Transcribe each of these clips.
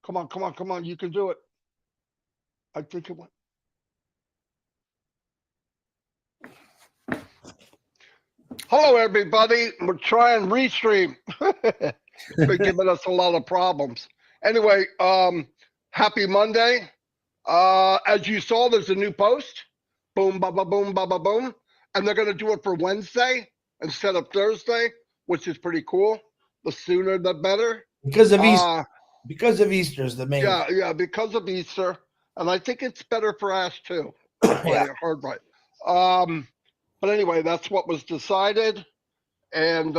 Come on, come on, come on. You can do it. I think it went. Hello, everybody. We're trying Restream. It's been giving us a lot of problems. Anyway, happy Monday. As you saw, there's a new post. Boom, ba, ba, boom, ba, ba, boom. And they're going to do it for Wednesday instead of Thursday, which is pretty cool. The sooner, the better. Because of Easter. Because of Easter is the main. Yeah, because of Easter. And I think it's better for us, too. Yeah. Hard right. But anyway, that's what was decided. And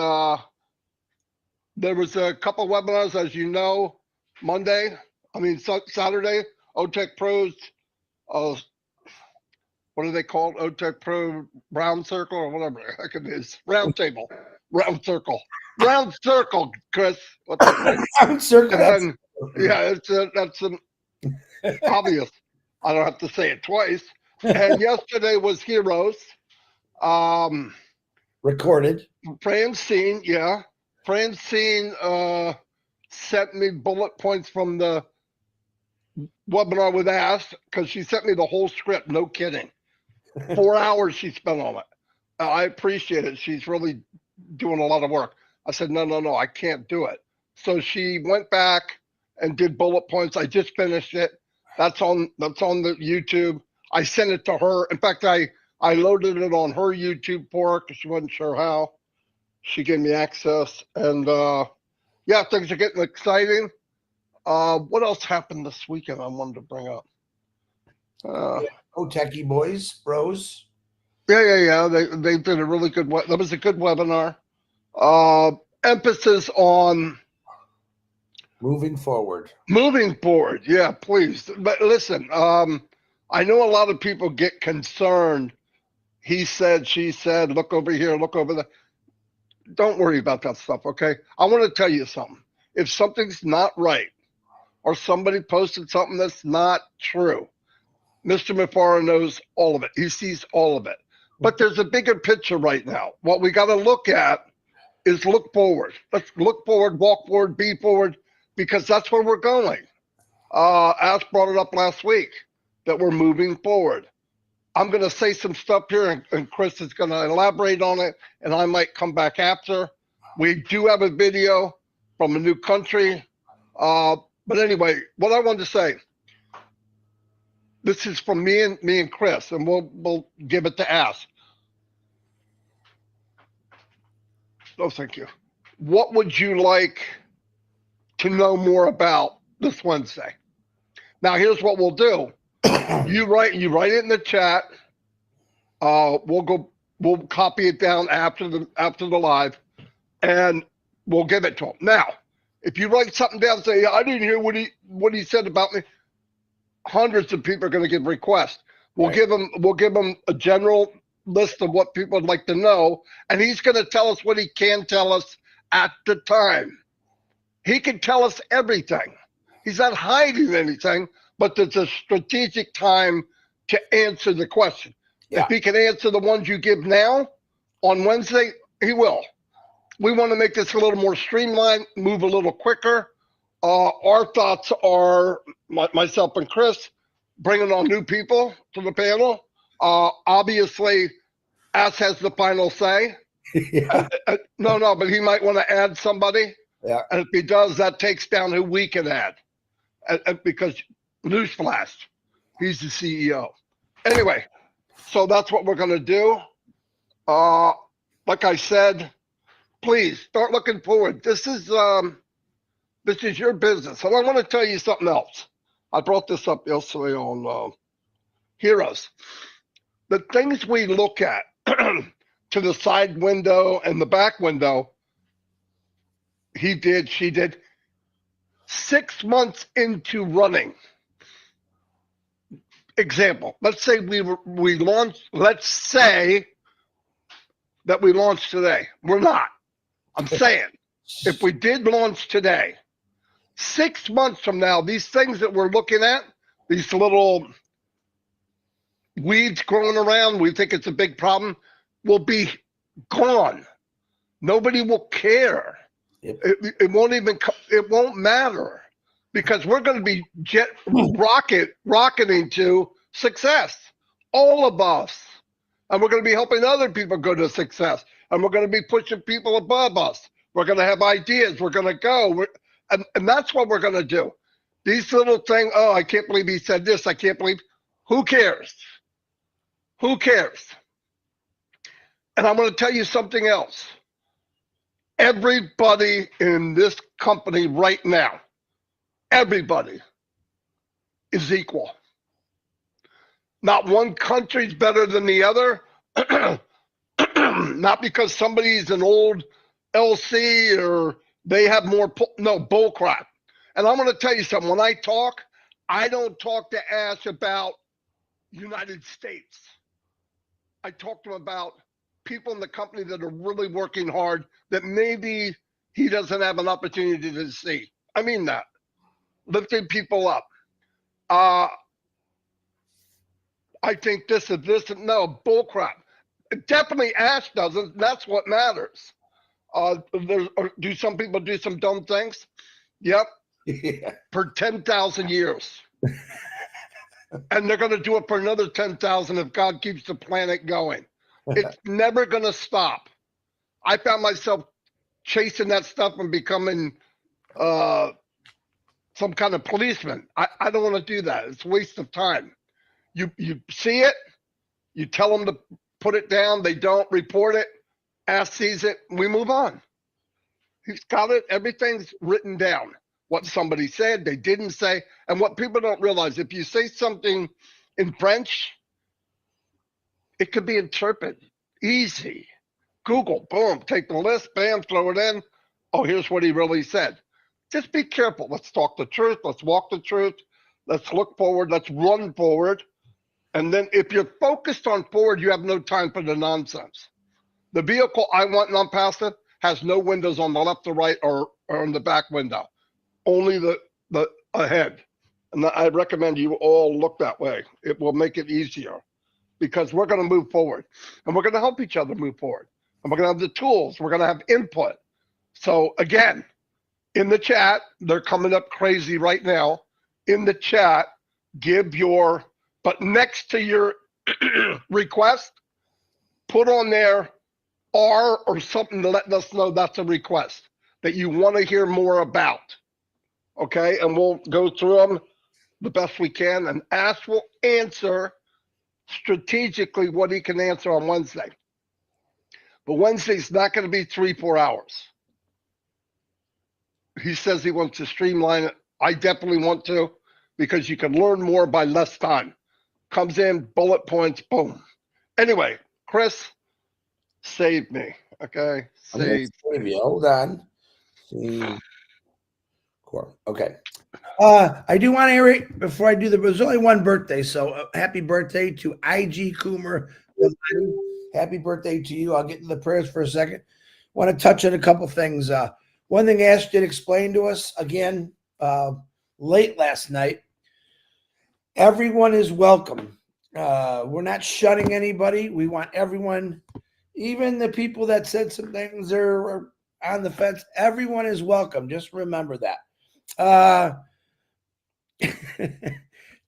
there was a couple webinars, as you know, Saturday, OTEC Pros, what are they called? OTEC Pro Round Circle or whatever the heck it is. Round Table. Round Circle. Round Circle, Chris. What the heck? Round Circle. That's an obvious. I don't have to say it twice. And yesterday was Heroes. Recorded. Francine sent me bullet points from the webinar with Ask because she sent me the whole script. No kidding. 4 hours she spent on it. I appreciate it. She's really doing a lot of work. I said, no, I can't do it. So she went back and did bullet points. I just finished it. That's on the YouTube. I sent it to her. In fact, I loaded it on her YouTube for her because she wasn't sure how. She gave me access. And things are getting exciting. What else happened this weekend I wanted to bring up? Techie boys, bros. Yeah. They did a really good that was a good webinar. Emphasis on moving forward. Yeah, please. But listen, I know a lot of people get concerned. He said, she said, look over here, look over there. Don't worry about that stuff, okay? I want to tell you something. If something's not right or somebody posted something that's not true, Mr. Mufareh knows all of it. He sees all of it. But there's a bigger picture right now. What we got to look at is look forward. Let's look forward, walk forward, be forward, because that's where we're going. Ash brought it up last week that we're moving forward. I'm going to say some stuff here, and Chris is going to elaborate on it, and I might come back after. We do have a video from a new country. But anyway, what I wanted to say, this is from me and Chris, and we'll give it to Ash. Oh, thank you. What would you like to know more about this Wednesday? Now, here's what we'll do. You write it in the chat. We'll copy it down after the live, and we'll give it to him. Now, if you write something down, say I didn't hear what he said about me. Hundreds of people are going to give requests. We'll give him a general list of what people would like to know, and he's going to tell us what he can tell us at the time. He can tell us everything. He's not hiding anything, but there's a strategic time to answer the question. Yeah. If he can answer the ones you give now on Wednesday, he will. We want to make this a little more streamlined, move a little quicker. Our thoughts are, myself and Chris, bringing on new people to the panel. Obviously, Ash has the final say. Yeah. No, but he might want to add somebody. Yeah. And if he does, that takes down who we can add. Because, newsflash, he's the CEO. Anyway, so that's what we're going to do. Like I said, please start looking forward. This is your business. And I want to tell you something else. I brought this up yesterday on Heroes. The things we look at to the side window and the back window, she did 6 months into running. Example, let's say we launched, let's say that we launched today. We're not. I'm saying if we did launch today, 6 months from now, these things that we're looking at, these little weeds growing around, we think it's a big problem, will be gone. Nobody will care. Yep. It won't matter because we're going to be rocketing to success, all of us. And we're going to be helping other people go to success. And we're going to be pushing people above us. We're going to have ideas. We're going to go. And that's what we're going to do. These little things, oh, I can't believe he said this. I can't believe. Who cares? Who cares? And I'm going to tell you something else. Everybody in this company right now, everybody is equal. Not one country's better than the other. Not because somebody's an old LC or they have more, no, bull crap. And I'm going to tell you something. When I talk, I don't talk to Ash about United States. I talk to him about people in the company that are really working hard that maybe he doesn't have an opportunity to see. I mean that. Lifting people up. I think this is this. No, bullcrap. Definitely Ash doesn't. That's what matters. Do some people do some dumb things? Yep. Yeah. For 10,000 years. And they're going to do it for another 10,000 if God keeps the planet going. It's never going to stop. I found myself chasing that stuff and becoming some kind of policeman. I don't want to do that. It's a waste of time. You see it, you tell them to put it down, they don't report it, Ash sees it, we move on. He's got it, everything's written down. What somebody said, they didn't say, and what people don't realize, if you say something in French, it could be interpreted easy. Google, boom, take the list, bam, throw it in. Oh, here's what he really said. Just be careful. Let's talk the truth. Let's walk the truth. Let's look forward. Let's run forward. And then if you're focused on forward, you have no time for the nonsense. The vehicle I want non-passive has no windows on the left or right or on the back window. Only the ahead. And I recommend you all look that way. It will make it easier because we're going to move forward and we're going to help each other move forward. And we're going to have the tools. We're going to have input. So again, in the chat, they're coming up crazy right now. In the chat, but next to your request, put on there R or something to let us know that's a request that you want to hear more about. Okay, and we'll go through them the best we can, and Ash will answer strategically what he can answer on Wednesday. But Wednesday's not going to be 3-4 hours. He says he wants to streamline it. I definitely want to, because you can learn more by less time. Comes in, bullet points, boom. Anyway, Chris, save me. Okay, Save you. Hold on. Okay. I do want to hear before I do there's only one birthday, so happy birthday to IG Coomer. Happy birthday to you. I'll get to the prayers for a second. Want to touch on a couple things. One thing Ash did explain to us again late last night. Everyone is welcome. We're not shutting anybody. We want everyone, even the people that said some things are on the fence. Everyone is welcome. Just remember that.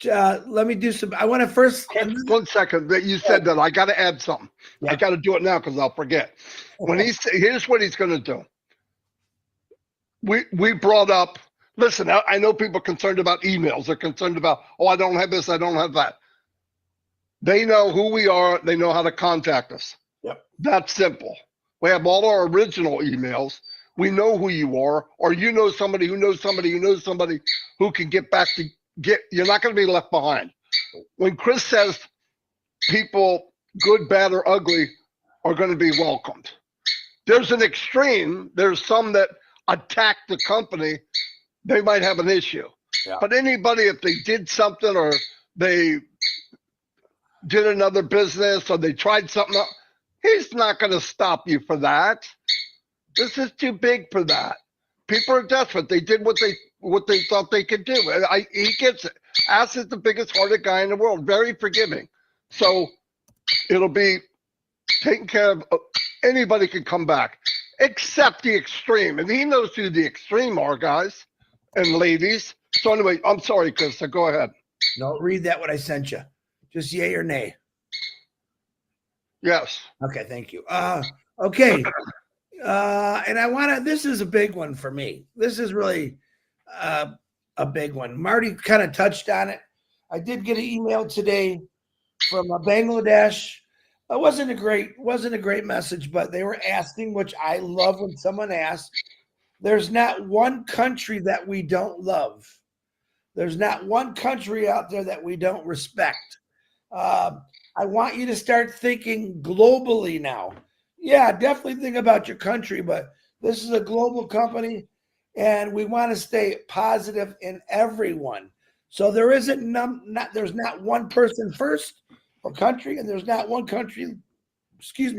Let me do some. I want to first. 1 second. That you said that. I got to add something. Yeah. I got to do it now because I'll forget. When here's what he's going to do. We brought up. Listen, I know people are concerned about emails. They're concerned about, I don't have this, I don't have that. They know who we are. They know how to contact us. Yep. That's simple. We have all our original emails. We know who you are, or you know somebody who knows somebody who knows somebody who can get back to you're not going to be left behind. When Chris says people, good, bad, or ugly, are going to be welcomed, there's an extreme. There's some that attack the company. They might have an issue. Yeah. But anybody, if they did something or they did another business or they tried something else, he's not going to stop you for that. This is too big for that. People are desperate. They did what they thought they could do. He gets it. Ash is the biggest hearted guy in the world, very forgiving. So it'll be taken care of. Anybody can come back, except the extreme. And he knows who the extreme are, guys. and ladies. So anyway, I'm sorry, Chris. So go ahead. No, read that what I sent you. Just yay or nay. Yes. Okay, thank you. Okay. And I want to, this is a big one for me. This is really a big one. Marty kind of touched on it. I did get an email today from Bangladesh. It wasn't a great message, but they were asking, which I love when someone asks. There's not one country that we don't love. There's not one country out there that we don't respect. I want you to start thinking globally now. Yeah, definitely think about your country, but this is a global company, and we want to stay positive in everyone. So there isn't there's not one person first or country, and there's not one country,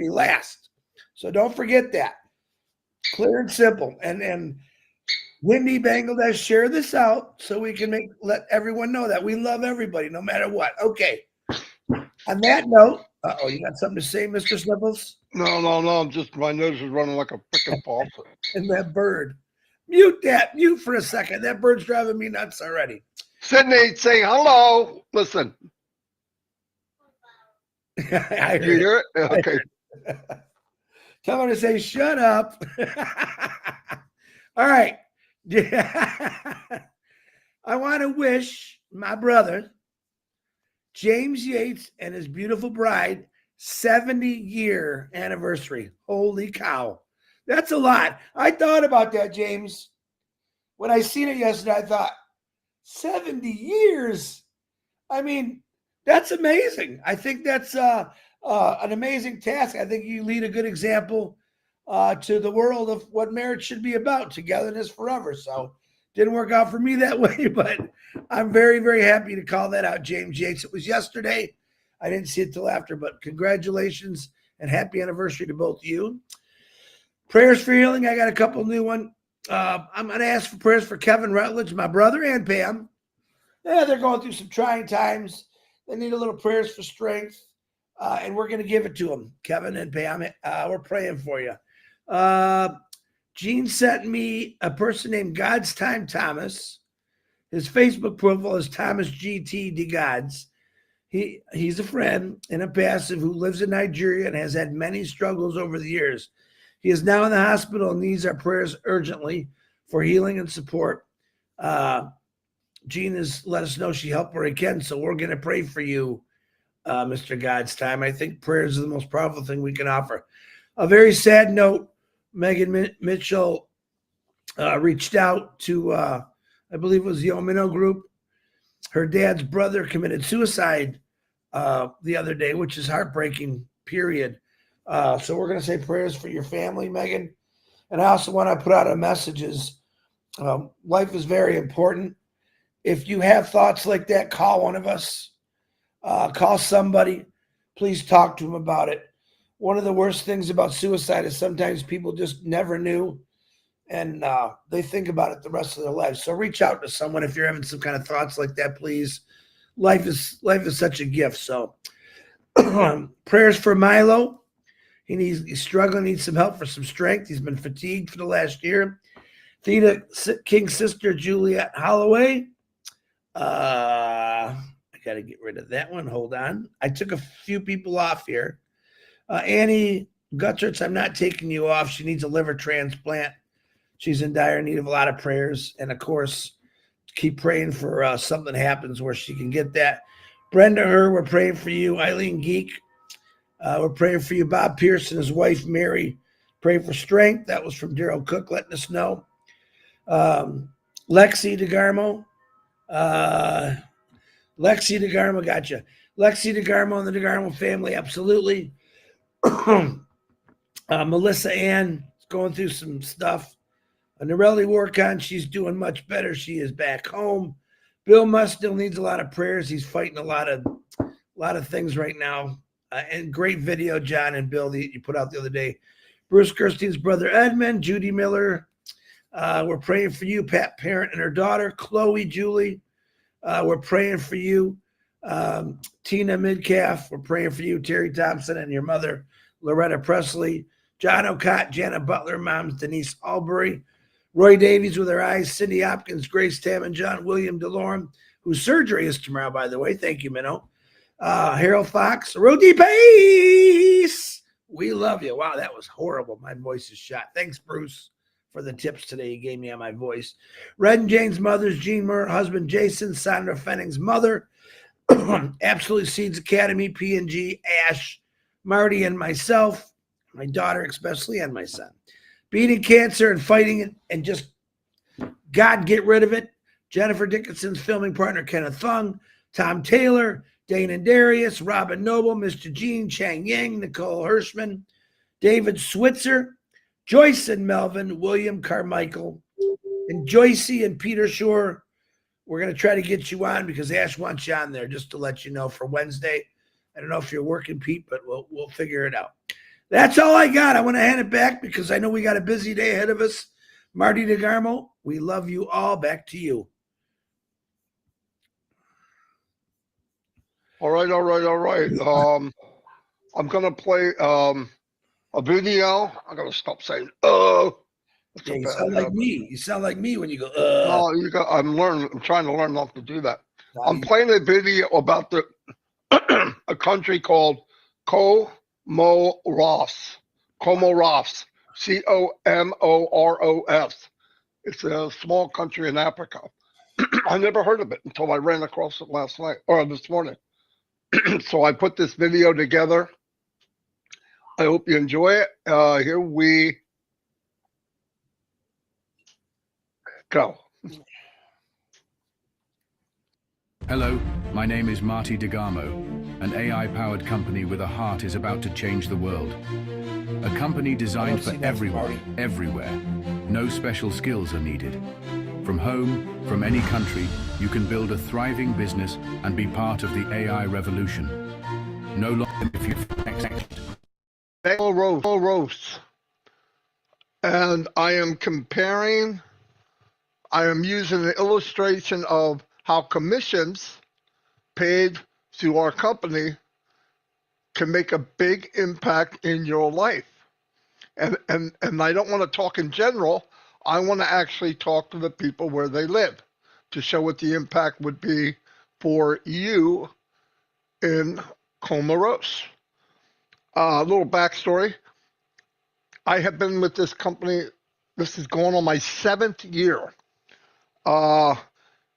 last. So don't forget that. Clear and simple. And Whitney, Bangladesh, share this out so we can let everyone know that we love everybody, no matter what. Okay. On that note, you got something to say, Mr. Sniffles? No. I'm just, my nose is running like a freaking faucet. And that bird. Mute for a second. That bird's driving me nuts already. Sydney, say hello. Listen. I You hear it? Okay. Tell him to say, shut up. All right. I want to wish my brother, James Yates, and his beautiful bride 70-year anniversary. Holy cow. That's a lot. I thought about that, James. When I seen it yesterday, I thought, 70 years? I mean, that's amazing. I think that's an amazing task. I think you lead a good example to the world of what marriage should be about, togetherness forever. So didn't work out for me that way, but I'm very, very happy to call that out, James Yates. It was yesterday. I didn't see it till after, but congratulations and happy anniversary to both of you. Prayers for healing. I got a couple new ones. I'm going to ask for prayers for Kevin Rutledge, my brother, and Pam. Yeah, they're going through some trying times. They need a little prayers for strength, and we're going to give it to them, Kevin and Pam. We're praying for you. Gene sent me a person named God's Time Thomas. His Facebook profile is Thomas GT D Gods. He's a friend and a passive who lives in Nigeria and has had many struggles over the years. He is now in the hospital and needs our prayers urgently for healing and support. Jean has let us know she helped where he can, so we're going to pray for you, Mr. God's Time. I think prayers are the most powerful thing we can offer. A very sad note, Megan Mitchell reached out to, I believe it was the Omino Group. Her dad's brother committed suicide the other day, which is heartbreaking, period. So we're going to say prayers for your family, Megan. And I also want to put out a message life is very important. If you have thoughts like that, call one of us. Call somebody. Please talk to them about it. One of the worst things about suicide is sometimes people just never knew, and they think about it the rest of their lives. So reach out to someone if you're having some kind of thoughts like that, please. Life is such a gift. So prayers for Milo. He's struggling, needs some help for some strength. He's been fatigued for the last year. Theta King's sister, Juliet Holloway. I got to get rid of that one. Hold on. I took a few people off here. Annie Gutcherts, I'm not taking you off. She needs a liver transplant. She's in dire need of a lot of prayers. And, of course, keep praying for something happens where she can get that. Brenda we're praying for you. Eileen Geek, we're praying for you. Bob Pierce and his wife, Mary, pray for strength. That was from Daryl Cook letting us know. Lexi DeGarmo. Lexi DeGarmo, gotcha. Lexi DeGarmo and the DeGarmo family, absolutely. Melissa Ann is going through some stuff. Norelli Warcon, she's doing much better. She is back home. Bill Musk still needs a lot of prayers. He's fighting a lot of things right now. And great video, John and Bill, that you put out the other day. Bruce Kirstein's brother, Edmund. Judy Miller. We're praying for you, Pat Parent and her daughter, Chloe Julie. We're praying for you. Tina Midcalf, we're praying for you. Terry Thompson and your mother, Loretta Presley. John O'Cott, Janet Butler, moms, Denise Albury. Roy Davies with her eyes, Cindy Hopkins, Grace Tam, and John William DeLorme, whose surgery is tomorrow, by the way. Thank you, Minnow. Harold Fox, Rudy Pace. We love you. Wow, that was horrible. My voice is shot. Thanks, Bruce, for the tips today you gave me on my voice. Red and Jane's mothers, Jean Murr, husband Jason, Sandra Fenning's mother, Absolute Seeds Academy, P&G, Ash, Marty, and myself, my daughter especially, and my son. Beating cancer and fighting it, and just God get rid of it. Jennifer Dickinson's filming partner, Kenneth Fung, Tom Taylor, Dane and Darius, Robin Noble, Mr. Gene, Chang Yang, Nicole Hirschman, David Switzer, Joyce and Melvin, William Carmichael, and Joycey and Peter Shore. We're going to try to get you on because Ash wants you on there, just to let you know, for Wednesday. I don't know if you're working, Pete, but we'll figure it out. That's all I got. I want to hand it back because I know we got a busy day ahead of us. Marty DeGarmo, we love you all. Back to you. All right. I'm gonna play a video. I'm gonna stop saying Yeah, you sound like me. You sound like me when you go. No, I'm trying to learn not to do that. I'm playing a video about a country called Comoros. Comoros. Comoros. It's a small country in Africa. I never heard of it until I ran across it last night or this morning. So I put this video together. I hope you enjoy it. Here we go. Hello, my name is Marty DeGarmo. An AI-powered company with a heart is about to change the world. A company designed for everyone, everywhere. No special skills are needed. From home, from any country, you can build a thriving business and be part of the AI revolution. No longer if you've Comoros. And I am using an illustration of how commissions paid to our company can make a big impact in your life. And I don't want to talk in general. I want to actually talk to the people where they live to show what the impact would be for you in Comoros. A little backstory. I have been with this company. This is going on my 7th year.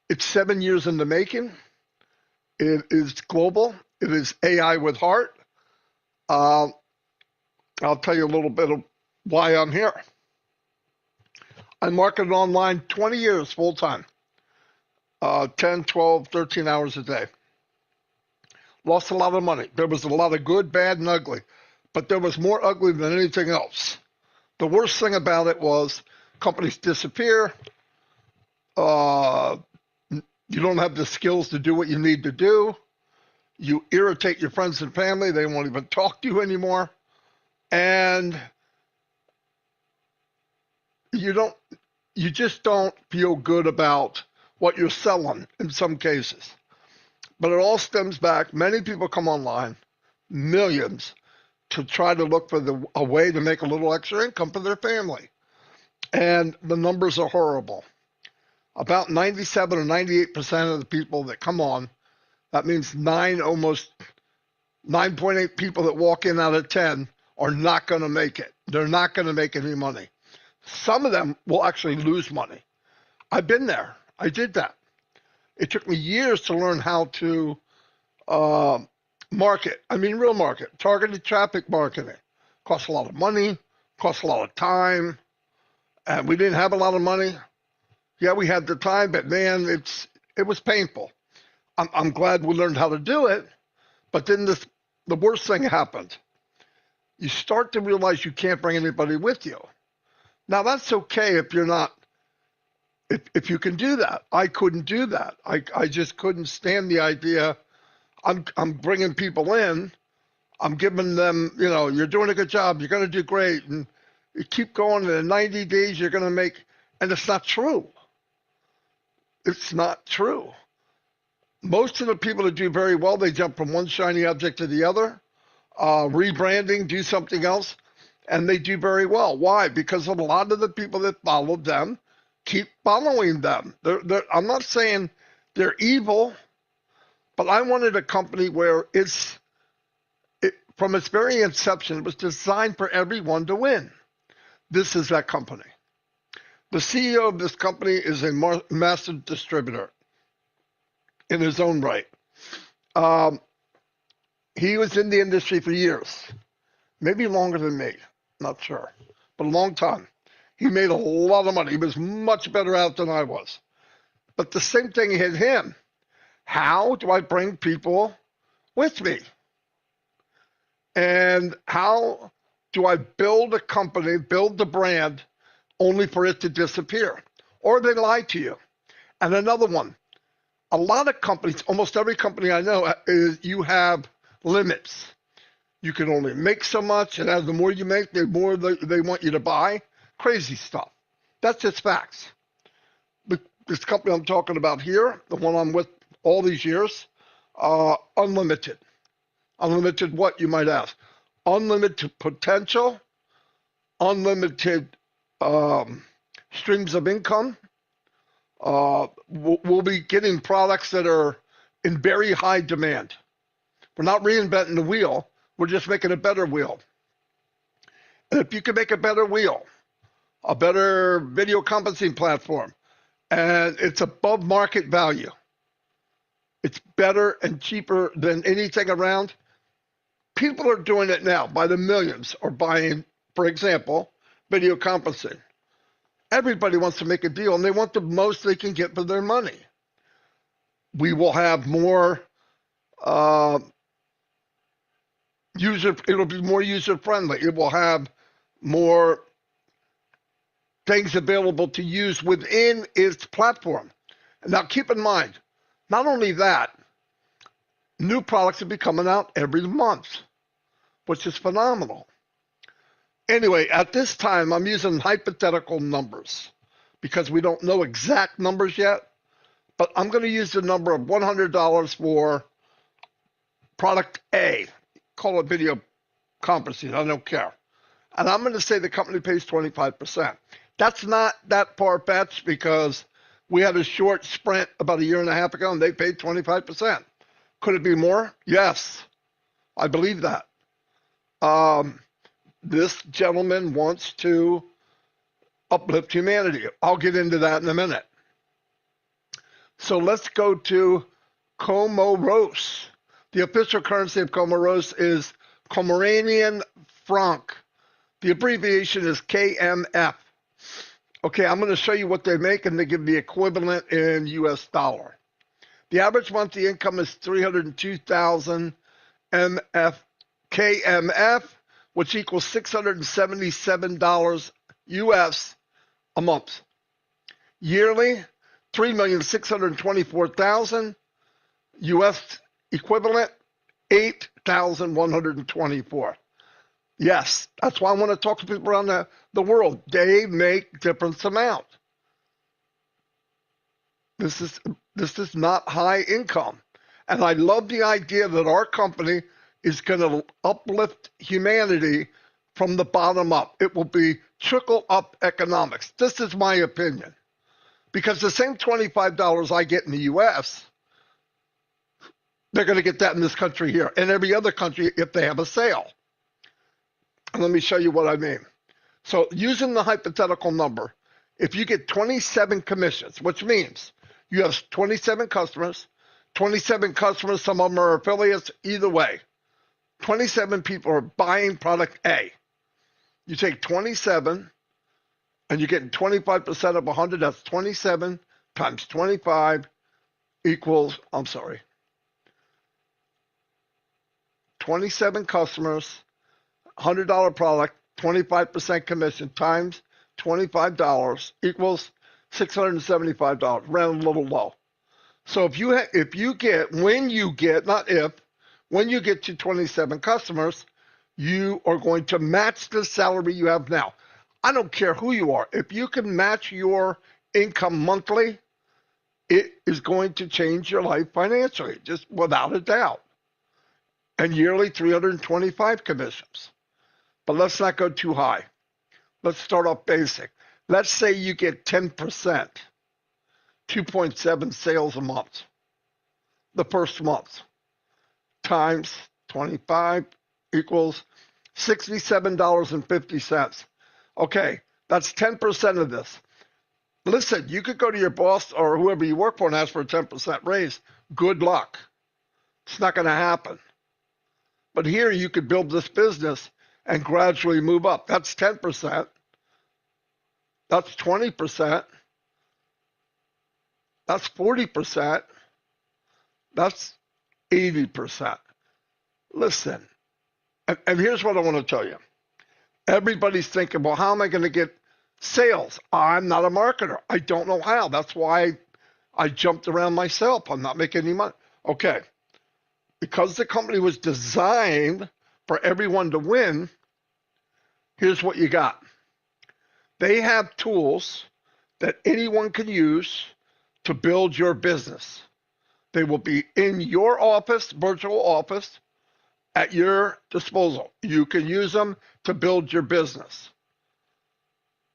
It's 7 years in the making. It is global. It is AI with heart. I'll tell you a little bit of why I'm here. I marketed online 20 years full time, 10, 12, 13 hours a day. Lost a lot of money. There was a lot of good, bad, and ugly, but there was more ugly than anything else. The worst thing about it was companies disappear. You don't have the skills to do what you need to do. You irritate your friends and family. They won't even talk to you anymore. And you just don't feel good about what you're selling in some cases. But it all stems back. Many people come online, millions, to try to look for a way to make a little extra income for their family. And the numbers are horrible. About 97 or 98% of the people that come on, that means almost 9.8 people that walk in out of 10 are not going to make it. They're not going to make any money. Some of them will actually lose money. I've been there. I did that. It took me years to learn how to market. I mean, real market. Targeted traffic marketing. Costs a lot of money, costs a lot of time, and we didn't have a lot of money. Yeah, we had the time, but man, it was painful. I'm glad we learned how to do it, but then the worst thing happened. You start to realize you can't bring anybody with you. Now that's okay if you're not, if you can do that. I couldn't do that. I just couldn't stand the idea. I'm bringing people in. I'm giving them, you're doing a good job. You're going to do great. And you keep going, and in 90 days you're going to make, and it's not true. It's not true. Most of the people that do very well, they jump from one shiny object to the other, rebranding, do something else, and they do very well. Why? Because a lot of the people that followed them keep following them. I'm not saying they're evil, but I wanted a company where from its very inception, it was designed for everyone to win. This is that company. The CEO of this company is a massive distributor in his own right. He was in the industry for years, maybe longer than me, not sure, but a long time. He made a lot of money. He was much better out than I was. But the same thing hit him. How do I bring people with me? And how do I build a company, build the brand, only for it to disappear? Or they lie to you. And another one, a lot of companies, almost every company I know, you have limits. You can only make so much, and as the more you make, the more they want you to buy. Crazy stuff. That's just facts. This company I'm talking about here, the one I'm with all these years, unlimited. Unlimited what, you might ask? Unlimited potential, unlimited streams of income. We'll be getting products that are in very high demand. We're not reinventing the wheel. We're just making a better wheel. And if you can make a better wheel, a better video conferencing platform, and it's above market value, it's better and cheaper than anything around. People are doing it now by the millions, or buying, for example, video conferencing. Everybody wants to make a deal, and they want the most they can get for their money. We will have more it'll be more user-friendly. It will have more things available to use within its platform. Now, keep in mind, not only that, new products will be coming out every month, which is phenomenal. Anyway, at this time, I'm using hypothetical numbers because we don't know exact numbers yet, but I'm going to use the number of $100 for product A. Call it video conferencing, I don't care. And I'm going to say the company pays 25%. That's not that far-fetched because we had a short sprint about a year and a half ago, and they paid 25%. Could it be more? Yes, I believe that. This gentleman wants to uplift humanity. I'll get into that in a minute. So let's go to Comoros. The official currency of Comoros is Comoranian franc. The abbreviation is KMF. Okay, I'm going to show you what they make, and they give the equivalent in US dollar. The average monthly income is 302,000 KMF, which equals $677 US a month. Yearly, 3,624,000 US equivalent, 8,124. Yes, that's why I want to talk to people around the world. They make different amount. This is not high income. And I love the idea that our company is going to uplift humanity from the bottom up. It will be trickle up economics. This is my opinion. Because the same $25 I get in the US, they're going to get that in this country here and every other country if they have a sale. And let me show you what I mean. So using the hypothetical number, if you get 27 commissions, which means you have 27 customers, some of them are affiliates, either way, 27 people are buying product A. You take 27 and you're getting 25% of 100, that's 27 times 25 equals, 27 customers, $100 product, 25% commission times $25 equals $675, round a little low. So when you get to 27 customers, you are going to match the salary you have now. I don't care who you are. If you can match your income monthly, it is going to change your life financially, just without a doubt. And yearly 325 commissions. But let's not go too high. Let's start off basic. Let's say you get 10%, 2.7 sales a month, the first month, times 25 equals $67.50. Okay, that's 10% of this. Listen, you could go to your boss or whoever you work for and ask for a 10% raise. Good luck. It's not going to happen. But here you could build this business and gradually move up. That's 10%. That's 20%. That's 40%. That's 80%. Listen, and here's what I want to tell you. Everybody's thinking, well, how am I going to get sales? I'm not a marketer. I don't know how. That's why I jumped around myself. I'm not making any money. Okay. Because the company was designed for everyone to win, here's what you got. They have tools that anyone can use to build your business. They will be in your office, virtual office, at your disposal. You can use them to build your business.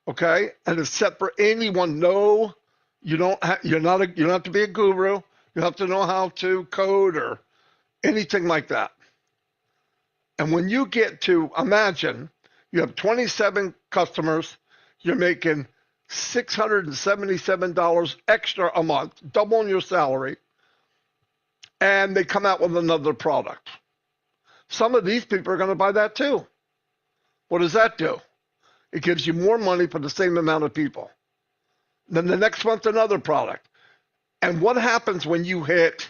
Okay? And it's set for anyone. No, you don't have to be a guru. You have to know how to code or anything like that. And when you get to, imagine you have 27 customers, you're making $677 extra a month, doubling your salary, and they come out with another product. Some of these people are going to buy that too. What does that do? It gives you more money for the same amount of people. Then the next month, another product. And what happens when you hit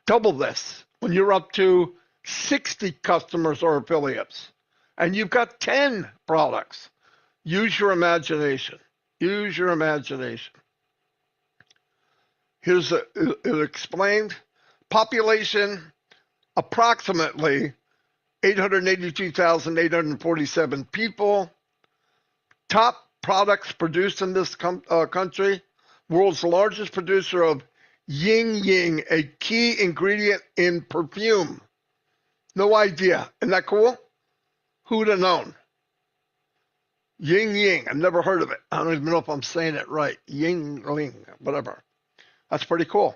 double this? When you're up to 60 customers or affiliates, and you've got 10 products. Use your imagination. Use your imagination. Here's it explained. Population, approximately 882,847 people. Top products produced in this country. World's largest producer of yin yang, a key ingredient in perfume. No idea. Isn't that cool? Who'd have known? Yin yang. I've never heard of it. I don't even know if I'm saying it right. Yin ling, whatever. That's pretty cool.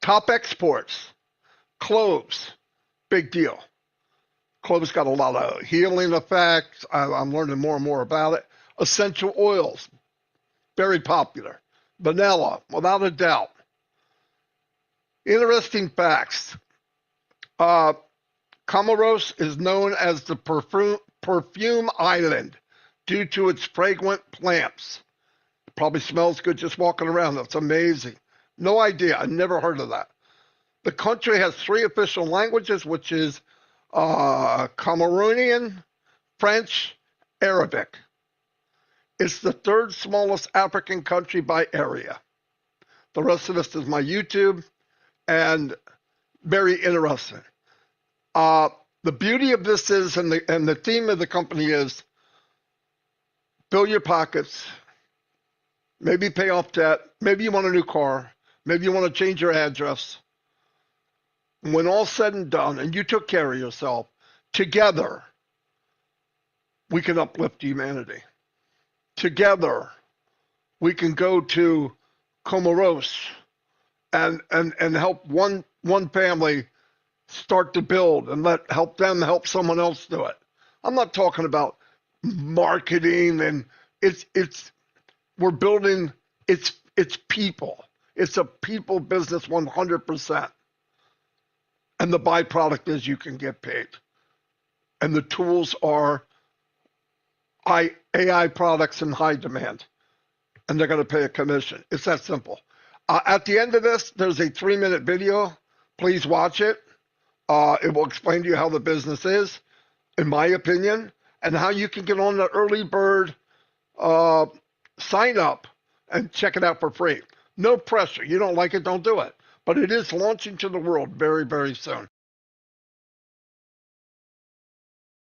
Top exports. Cloves. Big deal. Cloves got a lot of healing effects. I'm learning more and more about it. Essential oils. Very popular. Vanilla, without a doubt. Interesting facts. Comoros is known as the perfume island due to its fragrant plants. It probably smells good just walking around. That's amazing. No idea. I never heard of that. The country has 3 official languages, which is Cameroonian, French, Arabic. It's the 3rd smallest African country by area. The rest of this is my YouTube, and very interesting. The beauty of this is, and the theme of the company is, fill your pockets, maybe pay off debt, maybe you want a new car, maybe you want to change your address. When all's said and done, and you took care of yourself, together, we can uplift humanity. Together, we can go to Comoros and help one family start to build and help them help someone else do it. I'm not talking about marketing, and we're building it's people. It's a people business 100%. And the byproduct is you can get paid. And the tools are AI products in high demand. And they're going to pay a commission. It's that simple. At the end of this, there's a 3-minute video. Please watch it. It will explain to you how the business is, in my opinion, and how you can get on the early bird sign up and check it out for free. No pressure. You don't like it, don't do it. But it is launching to the world very, very soon.